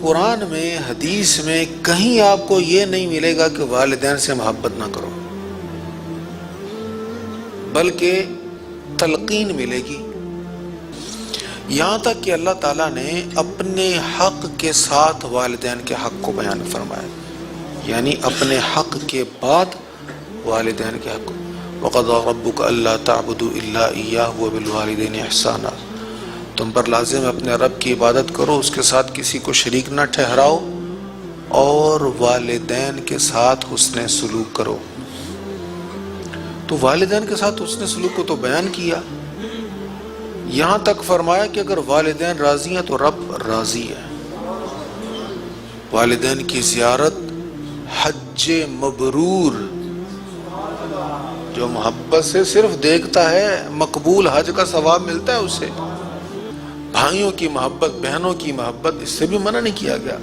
قرآن میں حدیث میں کہیں آپ کو یہ نہیں ملے گا کہ والدین سے محبت نہ کرو، بلکہ تلقین ملے گی۔ یہاں تک کہ اللہ تعالیٰ نے اپنے حق کے ساتھ والدین کے حق کو بیان فرمایا، یعنی اپنے حق کے بعد والدین کے حق۔ وَقَضَىٰ رَبُّكَ أَلَّا تَعْبُدُوا إِلَّا إِيَّاهُ وَبِالْوَالِدَيْنِ إِحْسَانًا، تم پر لازم ہے اپنے رب کی عبادت کرو، اس کے ساتھ کسی کو شریک نہ ٹھہراؤ، اور والدین کے ساتھ حسن سلوک کرو۔ تو والدین کے ساتھ حسن سلوک کو تو بیان کیا، یہاں تک فرمایا کہ اگر والدین راضی ہیں تو رب راضی ہے۔ والدین کی زیارت حج مبرور، جو محبت سے صرف دیکھتا ہے مقبول حج کا ثواب ملتا ہے اسے۔ بھائیوں کی محبت، بہنوں کی محبت، اس سے بھی منع نہیں کیا گیا۔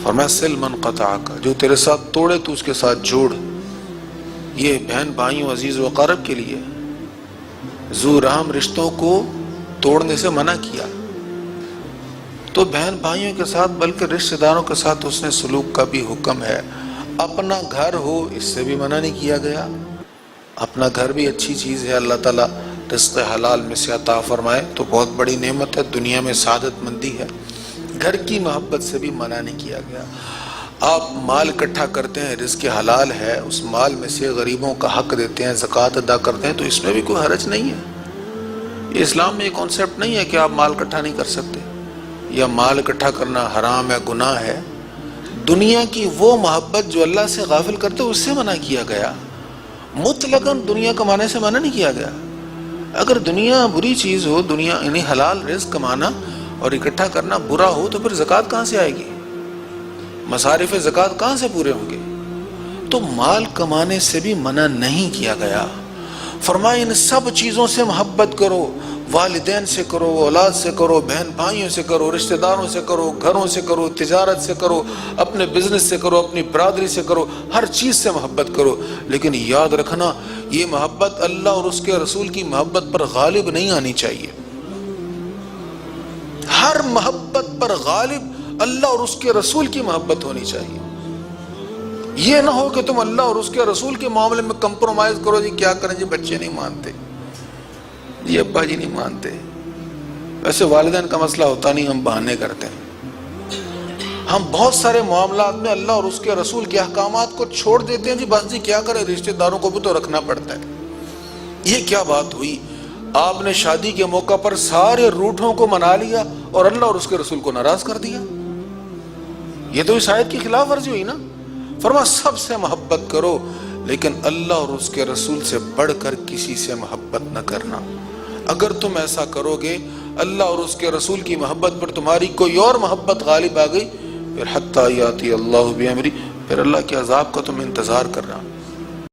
فرمایا سل من قطعک، جو تیرے ساتھ توڑے تو اس کے ساتھ جوڑ۔ یہ بہن بھائیوں، عزیز و اقارب کے لیے ذو رحم رشتوں کو توڑنے سے منع کیا۔ تو بہن بھائیوں کے ساتھ بلکہ رشتہ داروں کے ساتھ حسن سلوک کا بھی حکم ہے۔ اپنا گھر ہو، اس سے بھی منع نہیں کیا گیا۔ اپنا گھر بھی اچھی چیز ہے، اللہ تعالیٰ رزق حلال میں سے عطا فرمائے تو بہت بڑی نعمت ہے، دنیا میں سعادت مندی ہے۔ گھر کی محبت سے بھی منع نہیں کیا گیا۔ آپ مال اکٹھا کرتے ہیں، رزق حلال ہے، اس مال میں سے غریبوں کا حق دیتے ہیں، زکوٰۃ ادا کرتے ہیں، تو اس میں بھی کوئی حرج نہیں ہے۔ یہ اسلام میں یہ کانسیپٹ نہیں ہے کہ آپ مال اکٹھا نہیں کر سکتے یا مال اکٹھا کرنا حرام ہے، گناہ ہے۔ دنیا کی وہ محبت جو اللہ سے غافل کرتے اس سے منع کیا گیا۔ مطلقاً دنیا کمانے سے منع نہیں کیا گیا۔ اگر دنیا بری چیز ہو، دنیا یعنی حلال رزق کمانا اور اکٹھا کرنا برا ہو، تو پھر زکوٰۃ کہاں سے آئے گی؟ مصارف زکوٰۃ کہاں سے پورے ہوں گے؟ تو مال کمانے سے بھی منع نہیں کیا گیا۔ فرمایا ان سب چیزوں سے محبت کرو، والدین سے کرو، اولاد سے کرو، بہن بھائیوں سے کرو، رشتہ داروں سے کرو، گھروں سے کرو، تجارت سے کرو، اپنے بزنس سے کرو، اپنی برادری سے کرو، ہر چیز سے محبت کرو۔ لیکن یاد رکھنا، یہ محبت اللہ اور اس کے رسول کی محبت پر غالب نہیں آنی چاہیے۔ ہر محبت پر غالب اللہ اور اس کے رسول کی محبت ہونی چاہیے۔ یہ نہ ہو کہ تم اللہ اور اس کے رسول کے معاملے میں کمپرومائز کرو، جی کیا کریں جی بچے نہیں مانتے، جی ابا جی نہیں مانتے۔ ویسے والدین کا مسئلہ ہوتا نہیں، ہم بہانے کرتے ہیں۔ ہم بہت سارے معاملات میں اللہ اور اس کے رسول کے احکامات کو چھوڑ دیتے ہیں، جی بس جی کیا کریں، رشتہ داروں کو بھی تو رکھنا پڑتا ہے۔ یہ کیا بات ہوئی؟ آپ نے شادی کے موقع پر سارے روٹھوں کو منا لیا اور اللہ اور اس کے رسول کو ناراض کر دیا۔ یہ تو اس آیت کی خلاف ورزی ہوئی نا۔ فرما سب سے محبت کرو، لیکن اللہ اور اس کے رسول سے بڑھ کر کسی سے محبت نہ کرنا۔ اگر تم ایسا کرو گے، اللہ اور اس کے رسول کی محبت پر تمہاری کوئی اور محبت غالب آ گئی، پھر حتی یاتی اللہ بامری، پھر اللہ کے عذاب کا تم انتظار کرنا۔